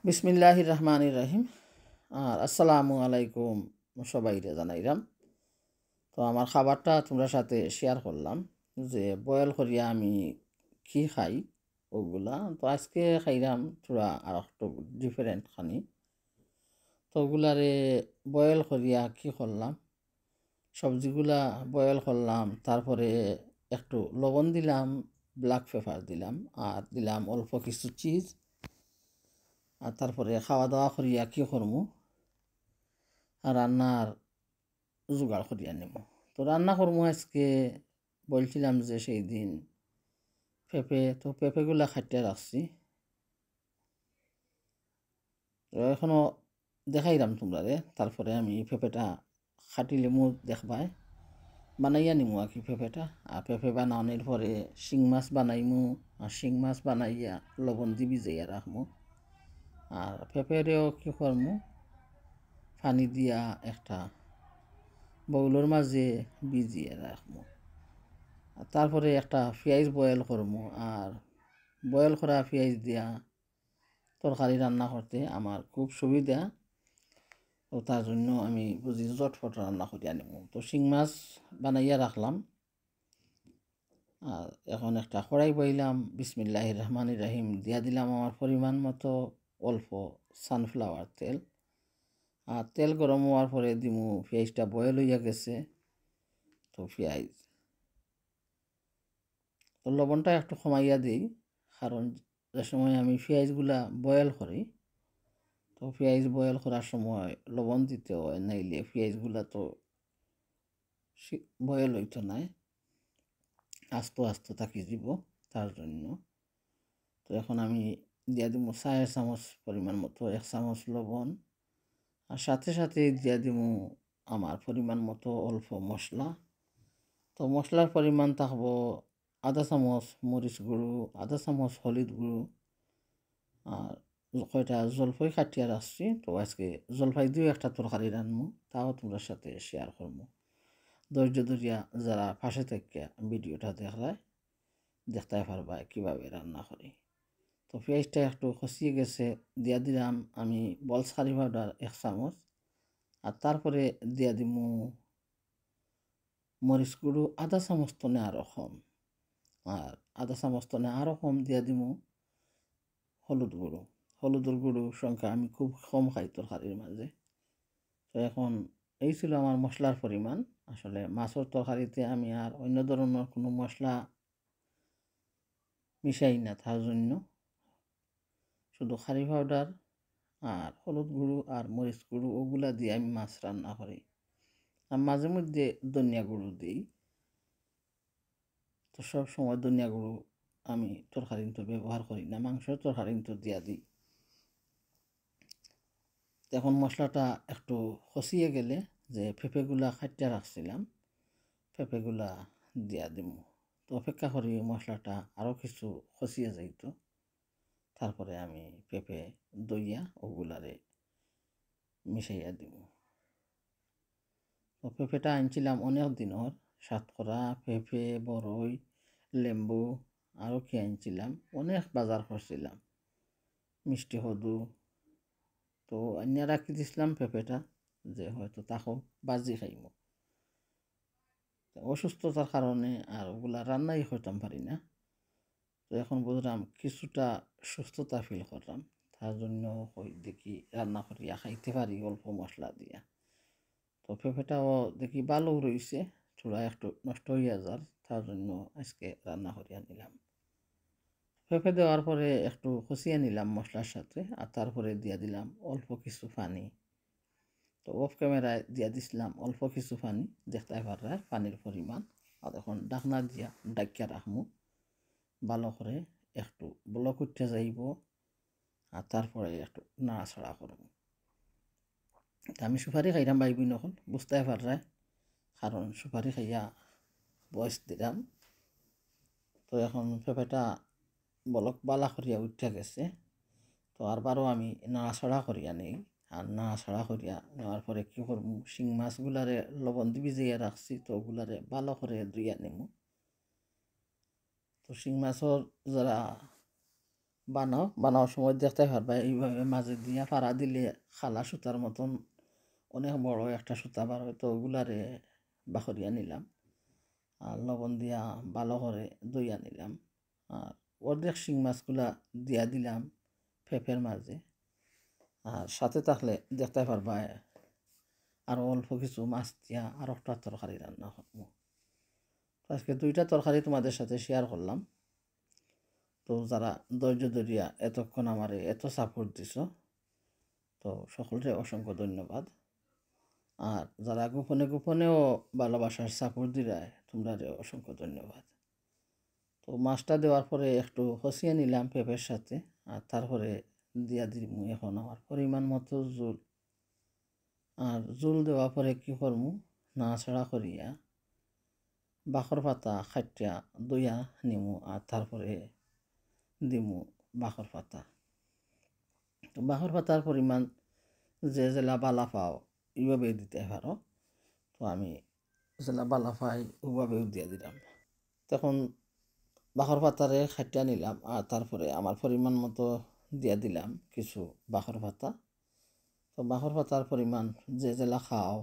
বিসমিল্লাহির রহমানির রহিম। আর আসসালামু আলাইকুম সবাইরে জানাইলাম। তো আমার খাবারটা তোমরা সাথে শেয়ার করলাম যে বয়েল করিয়া আমি কি খাই ওগুলা। তো আজকে খাইলাম তোরা আর একটু ডিফারেন্ট খানি। তো ওগুলারে বয়েল করিয়া কি করলাম, সবজিগুলা বয়েল করলাম, তারপরে একটু লবণ দিলাম, ব্ল্যাক পেপার দিলাম, আর দিলাম অল্প কিছু চিজ। আর তারপরে খাওয়া দাওয়া করিয়া কি করমু, রান্নার জোগাড় করিয়া নেব। তো রান্না করবো আজকে, বলছিলাম যে সেই দিন পেঁপেগুলা খাটিয়ে রাখছি। তো এখনও দেখাইলাম তোমরা রে। তারপরে আমি পেঁপেটা খাটিলে মু দেখবাই বানাইয়া নিমু আর কি পেঁপেটা। আর পেঁপে বানানোর পরে শিং মাছ বানাইমু। আর শিং মাছ বানাইয়া লবণ দি ভিজাইয়া রাখমু। আর পেঁপেরেও কি করমু, পানি দিয়া একটা বউলের মাঝে ভিজিয়ে রাখমু। তারপরে একটা পেঁয়াজ বয়েল করমু। আর বয়েল করা পেঁয়াজ দিয়া তরকারি রান্না করতে আমার খুব সুবিধা। তো তার জন্য আমি বুঝি চটফট রান্না করিয়া নেব। তো শিং মাছ বানাইয়া রাখলাম। আর এখন একটা কড়াই বইলাম, বিসমিল্লাহির রহমানির রহিম দিয়া দিলাম আমার পরিমাণ মতো অল্প সানফ্লাওয়ার তেল। আর তেল গরম হওয়ার পরে দিমু পেঁয়াজটা বয়েল হইয়া গেছে। তো পেঁয়াজ তো লবণটা একটু কমাইয়া দিই, কারণ যে সময় আমি পেঁয়াজগুলা বয়েল করি, তো পেঁয়াজ বয়েল করার সময় লবণ দিতে হয়, নাইলে পেঁয়াজগুলা তো বয়েল হইতো নাই, আস্তে আস্তে থাকি দিব। তার জন্য তো এখন আমি দিয়া দিব 4 চামচ পরিমাণ মতো, 1 চামচ লবণ। আর সাথে সাথে দিয়া দিব আমার পরিমাণ মতো অল্প মশলা। তো মশলার পরিমাণ থাকবো আধা চামচ মরিচ গুঁড়ো, আধা চামচ হলুদ গুঁড়ো, আর কয়টা জলফাই কাটিয়া রাখছি। তো আজকে জলফাই দিয়েও একটা তরকারি রান্নু, তাও তোমার সাথে শেয়ার করবো। ধৈর্য ধরিয়া যারা পাশে থেকে ভিডিওটা দেখতে পারবা কীভাবে রান্না করি। তো পেঁয়াজটা একটু খসিয়ে গেছে, দিয়া দিলাম আমি বলস কারি পাউডার 1 চামচ। আর তারপরে দিয়া দিমু মরিচ গুঁড়ো আধা চামচ তনে আরও কম। আর আধা চামচ তনে আরও কম দিয়া দিমু হলুদ গুঁড়ো। হলুদের গুঁড়ো সংখ্যা আমি খুব কম খাই তরকারির মাঝে। তো এখন এই ছিল আমার মশলার পরিমাণ। আসলে মাছের তরকারিতে আমি আর অন্য ধরনের কোনো মশলা মিশাই না, তার জন্য শুধু কারি পাউডার আর হলুদ গুঁড়ো আর মরিচ গুঁড়ো ওগুলা দিয়ে আমি মাছ রান্না করি। আর মাঝে মধ্যে ধনিয়া গুঁড়ো দিই। তো সব সময় ধনিয়া গুঁড়ো আমি তরকারিতে ব্যবহার করি না, মাংসের তরকারিতে দিয়া দিই। এখন মশলাটা একটু খসিয়ে গেলে যে পেঁপেগুলা কাটিয়া রাখছিলাম, পেঁপেগুলা দিয়া দিব। তো অপেক্ষা করি মশলাটা আরও কিছু খসিয়ে যাইতো, তারপরে আমি পেঁপে দইয়া ওগুলারে মিশাইয়া দিব। তো পেঁপেটা আনছিলাম অনেক দিনের, সাতকরা পেঁপে, বরই, লেম্বু, আরও কি আনছিলাম, অনেক বাজার করছিলাম, মিষ্টি হদু। তো আনিয়া রাখি দিছিলাম পেঁপেটা, যে হয়তো তাকেও বাজি খাইম। অসুস্থতার কারণে আর ওগুলা রান্নাই করতাম পারি না। তো এখন বুঝলাম কিছুটা সুস্থতা ফিল করলাম, তার জন্য দেখি রান্না করিয়া খাইতে পারি অল্প মশলা দিয়া। তো পেঁপেটাও দেখি ভালো রয়েছে, চূড়া একটু নষ্ট হইয়া যার, তার জন্য আজকে রান্না করিয়া নিলাম। পেঁপে দেওয়ার পরে একটু কষিয়ে নিলাম মশলার সাথে। আর তারপরে দিয়া দিলাম অল্প কিছু পানি। তো অফ ক্যামেরায় দিয়া দিছিলাম অল্প কিছু পানি, দেখতে পারা পানির পরিমাণ। আর এখন ঢাকনা দিয়া ডাকিয়া রাখমু, ভালো করে একটু বলক উঠতে যাইব। আর তারপরে একটু নাড়াচাড়া করব। আমি সুপারি খাইলাম বাইবি নখন বুঝতে পারা, কারণ সুপারি খাইয়া বয়স দিলাম। তো এখন পেঁপেটা বলক বালা করিয়া উঠে গেছে। তো আরবারও আমি নাড়াচাড়া করিয়া নেই। আর নাড়াচাড়া করিয়া নেওয়ার পরে কী করবো, শিং মাছগুলারে লবণ দিয়ে ভিজিয়ে রাখছি, তো ওগুলারে ভালো করে ধুইয়া নেব। তো শিং মাছের যারা বানাওয়ার সময় দেখতে পারবা এইভাবে মাঝে দিয়া ফাড়া দিলে খালা সুতার মতন অনেক বড় একটা সুতা বার হয়। তো ওগুলারে বাখরিয়া নিলাম আর লবণ দিয়া ভালো করে দইয়া নিলাম। আর অর্ধেক শিং মাছগুলা দিয়া দিলাম পেঁপের মাঝে। আর সাথে থাকলে দেখতে পারবা আরও অল্প কিছু মাছ দিয়া আর একটা তরকারি রান্না করবো। আজকে দুইটা তরকারি তোমাদের সাথে শেয়ার করলাম। তো যারা ধৈর্য ধরিয়া এতক্ষণ আমারে এত সাপোর্ট দিছ, তো সকলকে অসংখ্য ধন্যবাদ। আর যারা গোপনে গোপনেও ভালোবাসার সাপোর্ট দিরায় তোমরা অসংখ্য ধন্যবাদ। তো মাছটা দেওয়ার পরে একটু কষিয়ে নিলাম পেঁপের সাথে। আর তারপরে দিয়া দিব এখন আমার পরিমাণ মতো জোল। আর জোল দেওয়ার পরে কী করবো, নাড়াচাড়া করিয়া বাখর পাতা খাটিয়া দইয়া নিমু। আর তারপরে দিমু বাখর পাতা। তো বাখর পাতার পরিমাণ যে জেলা বালা পাও এইভাবে দিতে পারো। তো আমি জেলা বালা পাই ওভাবেও দিয়ে দিলাম। তখন বাখর পাতারে খাটিয়া নিলাম। আর তারপরে আমার পরিমাণ মতো দিয়া দিলাম কিছু বাখর পাতা। তো বাখর পাতার পরিমাণ যে জেলা খাও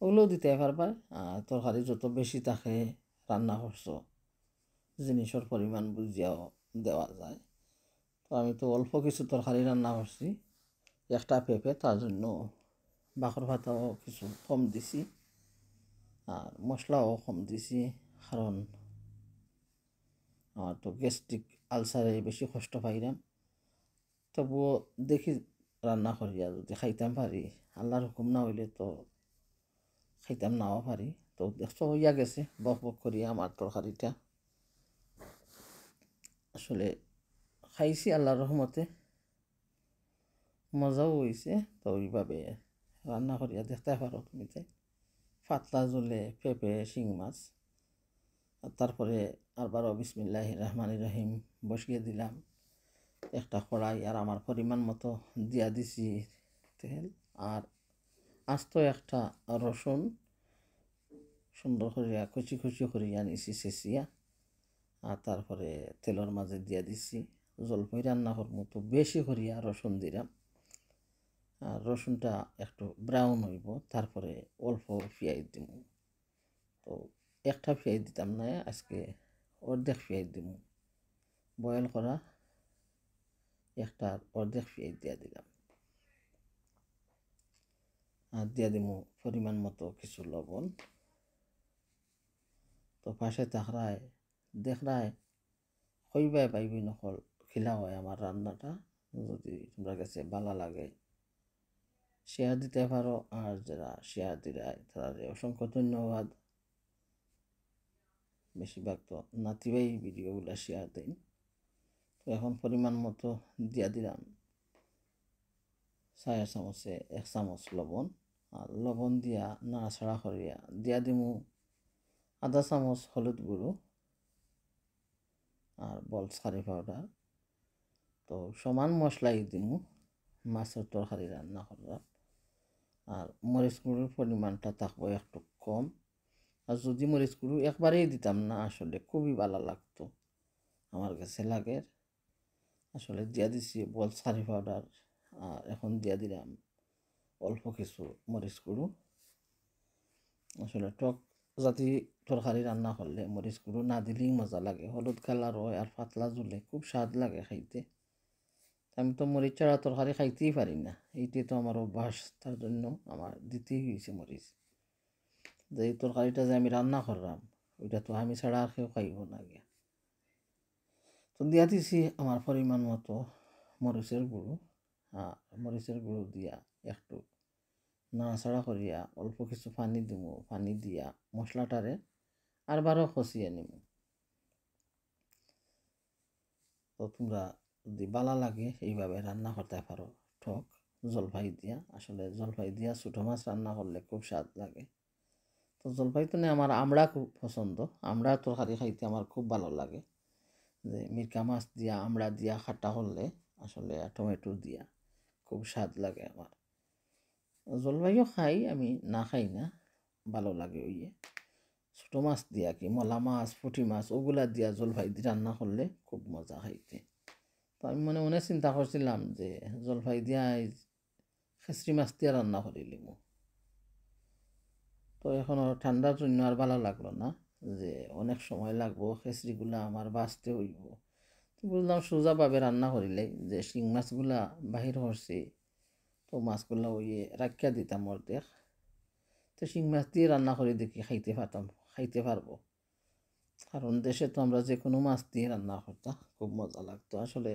ওগুলোও দিতে পারবা। আর তরকারি যত বেশি থাকে রান্না করছো জিনিসের পরিমাণ বুঝিয়াও দেওয়া যায়। তো আমি তো অল্প কিছু তরকারি রান্না করছি, একটা পেঁপে, তার জন্য বাখর পাতাও কিছু কম দিছি আর মশলাও কম দিছি। কারণ আমার তো গ্যাস্ট্রিক আলসারে বেশি কষ্ট পাইলাম। তবুও দেখি রান্না করিয়া যদি খাইতাম পারি, আল্লাহর হুকুম না হইলে তো খাইতাম নাও পারি। তো দেখছো হইয়া গেছে বক বক করিয়া আমার তরকারিটা। আসলে খাইছি আল্লাহর রহমতে, মজাও হয়েছে। তো ওইভাবে রান্না করিয়া দেখতে পারো তুমি। তাই পাতলা জলে পেঁপে শিং মাছ। তারপরে আবারও বিসমিল্লাহির রহমানির রহিম বসিয়ে দিলাম একটা কড়াই। আর আমার পরিমাণ মতো দিয়া দিছি তেল। আর আস্ত একটা রসুন সুন্দর করিয়া কুচি কুচি করিয়া নিছি চেঁচিয়া। আর তারপরে তেলের মাঝে দিয়া দিছি। জলপাই রান্না করবো তো বেশি করিয়া রসুন দিলাম। আর রসুনটা একটু ব্রাউন হইব, তারপরে অল্প পেঁয়াজ দিব। তো একটা পেঁয়াজ দিতাম না, আজকে অর্ধেক পেঁয়াজ দিব। বয়েল করা একটা অর্ধেক পেঁয়াজ দিয়া দিলাম। আর দিয়া দিব পরিমাণ মতো কিছু লবণ। তো পাশে থাকরায় দেখরায় কইবাই পাইবি নকল খিলা হয় আমার রান্নাটা। যদি তোমরা কাছে ভালো লাগে শেয়ার দিতে পারো। আর যারা শেয়ার দিরায় তাদের অসংখ্য ধন্যবাদ। বেশিরভাগ তো নাতিবাই ভিডিওগুলো শেয়ার দেন। তো এখন পরিমাণ মতো দিয়া দিলাম 4 চামচে 1 চামচ লবণ। আর লবণ দিয়া নাড়াচাড়া করিয়া দিয়া দিমু আধা চামচ হলুদ গুঁড়ো আর বলস কারি পাউডার। তো সমান মশলাই দিমু মাছের তরকারি রান্না করলাম। আর মরিচ গুঁড়োর পরিমাণটা থাকবো একটু কম। আর যদি মরিচ গুঁড়ো একবারেই দিতাম না, আসলে খুবই ভালো লাগতো আমার কাছে লাগে। আসলে দিয়া দিছি বলস কারি পাউডার। আর এখন দিয়া দিলাম অল্প কিছু মরিচ গুঁড়ো। আসলে টক জাতি তরকারি রান্না করলে মরিচ গুঁড়ো না দিলেই মজা লাগে। হলুদ কালার হয় আর পাতলা ঝুলে খুব স্বাদ লাগে খাইতে। আমি তো মরিচ ছাড়া তরকারি খাইতেই পারি না, এইটাই তো আমার অভ্যাস। তার জন্য আমার দিতেই হয়েছে মরিচ। যে এই তরকারিটা যে আমি রান্না করলাম ওইটা তো আমি ছাড়া আর কেউ খাইব না গিয়া। তো দিয়া দিছি আমার পরিমাণ মতো মরিচের গুঁড়ো। মরিচের গুঁড়ো দিয়া একটু নাড়াচাড়া করিয়া অল্প কিছু পানি দিব। পানি দিয়া মশলাটারে আরবারও কষিয়ে নিব। তো তোমরা যদি ভালো লাগে এইভাবে রান্না করতে পারো টক জলপাই দিয়া। আসলে জলপাই দিয়া ছোটো মাছ রান্না করলে খুব স্বাদ লাগে। তো জলপাই তো আমার আমড়া খুব পছন্দ। আমড়া তরকারি খাইতে আমার খুব ভালো লাগে। যে মিরকা মাছ দিয়া আমড়া দিয়া খাটা করলে আসলে টমেটো দিয়া খুব স্বাদ লাগে আমার। জলপাইও খাই আমি, না খাই না, ভালো লাগে ওইয়ে। ছোটো মাছ দিয়া কি মলা মাছ পুঁটি মাছ ওগুলা দিয়া জলফাই দিয়ে রান্না করলে খুব মজা খাইতে। তো আমি মনে মনে চিন্তা করছিলাম যে জলফাই দিয়া খেসরি মাছ দিয়া রান্না করিলিম। তো এখন ঠান্ডার জন্য আর ভালো লাগলো না, যে অনেক সময় লাগবো খেসরিগুলা আমার বাঁচতে হইব। তো বুঝলাম সোজাভাবে রান্না করিলে যে শিং মাছগুলা বাহির করছি, তো মাছগুলা ওই রাখিয়া দিতাম অর্ধেক। তো শিং মাছ দিয়ে রান্না করে দেখি খাইতে পারবো, কারণ দেশে তো আমরা যে কোনো মাছ দিয়ে রান্না করতাম, খুব মজা লাগতো আসলে।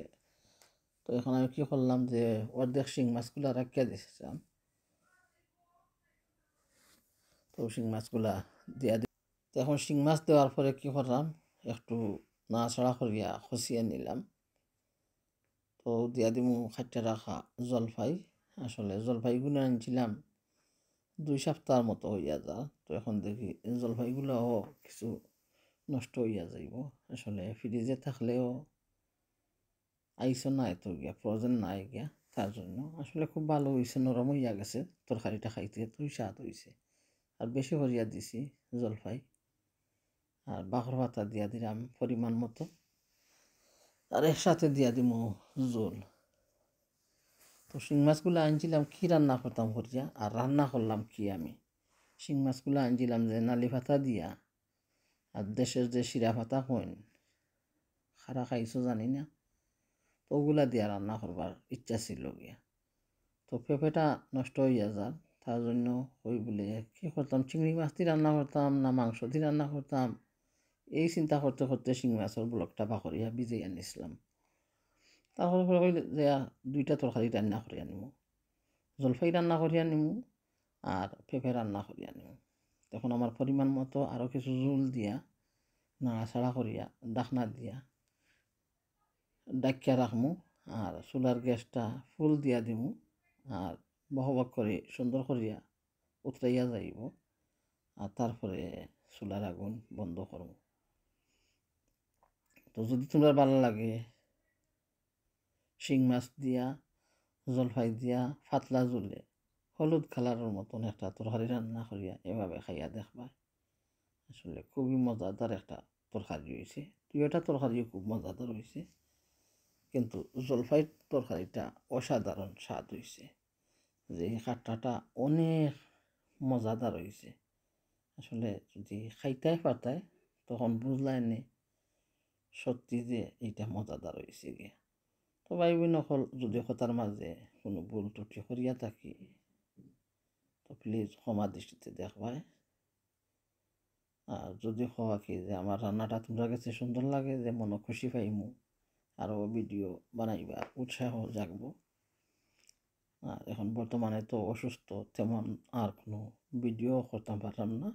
তো এখন আমি কী করলাম যে অর্ধেক শিং মাছগুলা রাখিয়া দিয়েছিলাম, তো শিং মাছগুলা দিয়া তো এখন শিং মাছ দেওয়ার পরে কী করলাম, একটু নাড়াচাড়া করিয়া খসিয়ে নিলাম। তো দিয়া দিমু খাইতে রাখা জলফাই। আসলে জলফাইগুলো আনছিলাম 2 সপ্তাহের মতো হইয়া যা। তো এখন দেখি জলফাইগুলোও কিছু নষ্ট হইয়া যাইব। আসলে ফ্রিজে থাকলেও আইসও না এত গিয়া ফ্রোজেন নাই গিয়া, তার জন্য আসলে খুব ভালো হয়েছে, নরম হইয়া গেছে তরকারিটা খাইতে, তুই স্বাদ হয়েছে। আর বেশি করিয়া দিছি জলফাই, আর বাখর পাতা দিয়া দিলাম পরিমাণ মতো, আর একসাথে দিয়া দিমু জোল। তো শিং মাছগুলো আনছিলাম কি রান্না করতাম করিয়া, আর রান্না করলাম কি আমি। শিং মাছগুলো আনছিলাম যে নালি পাতা দিয়া, আর দেশের যে শিরা পাতা কইন, খারা খাইছো জানি না, তো ওগুলা দিয়া রান্না করবার ইচ্ছা ছিল গিয়া। তো পেঁপেটা নষ্ট হইয়া যান, তার জন্য ওই বলে কী করতাম, চিংড়ি মাছ দিয়ে রান্না করতাম না মাংস দিয়ে রান্না করতাম, এই চিন্তা করতে করতে শিং মাছের ব্লকটা বাকরিয়া ভিজে আনিছিলাম। তারপরে কইলে যে 2টা তরকারি রান্না করিয়া নিমু, জলফাই রান্না করিয়া নিমু আর পেঁপে রান্না করিয়া নিমু। তখন আমার পরিমাণ মতো আরও কিছু জোল দিয়া নাড়াচাড়া করিয়া ডাকনা দিয়া ডাকিয়া রাখমু, আর চুলার গ্যাসটা ফুল দিয়া দিমু, আর বহবক করে সুন্দর করিয়া উতরাইয়া যাইব, আর তারপরে চুলার আগুন বন্ধ করব। তো যদি তোমার ভালো লাগে শিং মাছ দিয়া জলফাই দিয়া পাতলা জুলে হলুদ কালারের মতন একটা তরকারি রান্না করিয়া এভাবে খাইয়া দেখবা। আসলে খুবই মজাদার একটা তরকারি হয়েছে, 2টা তরকারিও খুব মজাদার হয়েছে, কিন্তু জলফাই তরকারিটা অসাধারণ স্বাদ হয়েছে, যে খাট্টাটা অনেক মজাদার হয়েছে। আসলে যদি খাইতে পারতায় তখন বুঝলাই নে সত্যি যে এইটা মজাদার হয়েছে গিয়া। তো ভাই বোন সকল, যদি কথার মাঝে কোনো ভুল ত্রুটি করিয়া থাকি তো প্লিজ ক্ষমা দৃষ্টিতে দেখবায়। আর যদি হওয়া কি যে আমার রান্নাটা তোমার কাছে সুন্দর লাগে, যে মনে খুশি পাইমু, আরও ভিডিও বানাইবার উৎসাহ জাগবো। আর এখন বর্তমানে তো অসুস্থ, তেমন আর কোনো ভিডিও করতে পারলাম না।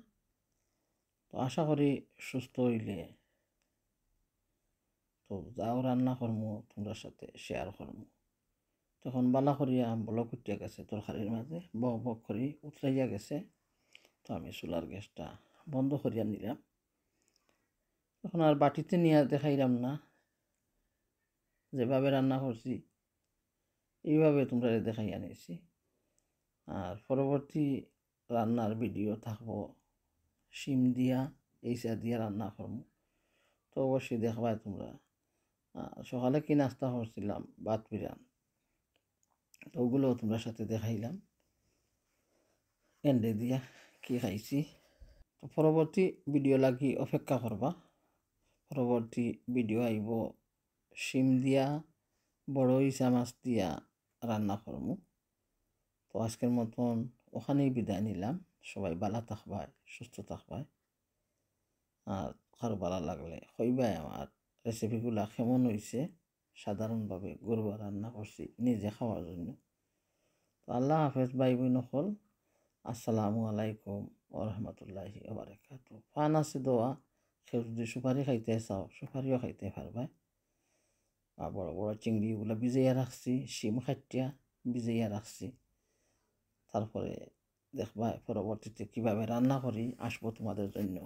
তো আশা করি সুস্থ হইলে তো যাও রান্না করমু তোমরা সাথে শেয়ার করমু। তখন বালা করিয়া বলক উঠিয়া গেছে তরকারির মাঝে, বক বক করি উতরাইয়া গেছে। তো আমি চুলার গ্যাসটা বন্ধ করিয়া নিলাম। তখন আর বাটিতে নিয়ে দেখাইলাম না, যেভাবে রান্না করছি এইভাবে তোমরা দেখাইয়া নিয়েছি। আর পরবর্তী রান্নার ভিডিও থাকবো শিম দিয়া এইসা দিয়া রান্না করবো, তো অবশ্যই দেখবাই তোমরা। সকালে কি নাস্তা করছিলাম, ভাত বিরান, তো ওগুলোও তোমরা সাথে দেখাইলাম এন্ডে দিয়া কি খাইছি। তো পরবর্তী ভিডিও লাগি অপেক্ষা করবা। পরবর্তী ভিডিও আইব শিম দিয়া বড় ইসা মাছ দিয়া রান্না করমু। তো আজকের মতন ওখানেই বিদায় নিলাম। সবাই ভালো থাকবায়, সুস্থ থাকবায়, আর কারো ভালো লাগলে কইবাই আমার রেসিপিগুলা কেমন হয়েছে। সাধারণভাবে গরু রান্না করছি নিজে খাওয়ার জন্য। তো আল্লাহ হাফেজ ভাই বোন সকল, আসসালামু আলাইকুম ওরহমতুল্লাহি ওবারাকাতু। পান আছে দোয়া, কেউ যদি সুপারি খাইতে চাও সুপারিও খাইতে পারবাই। আর বড় বড় চিংড়িগুলো ভিজাইয়া রাখছি, শিম খাইটিয়া ভিজাইয়া রাখছি। তারপরে দেখবা পরবর্তীতে কীভাবে রান্না করি আসবো তোমাদের জন্য।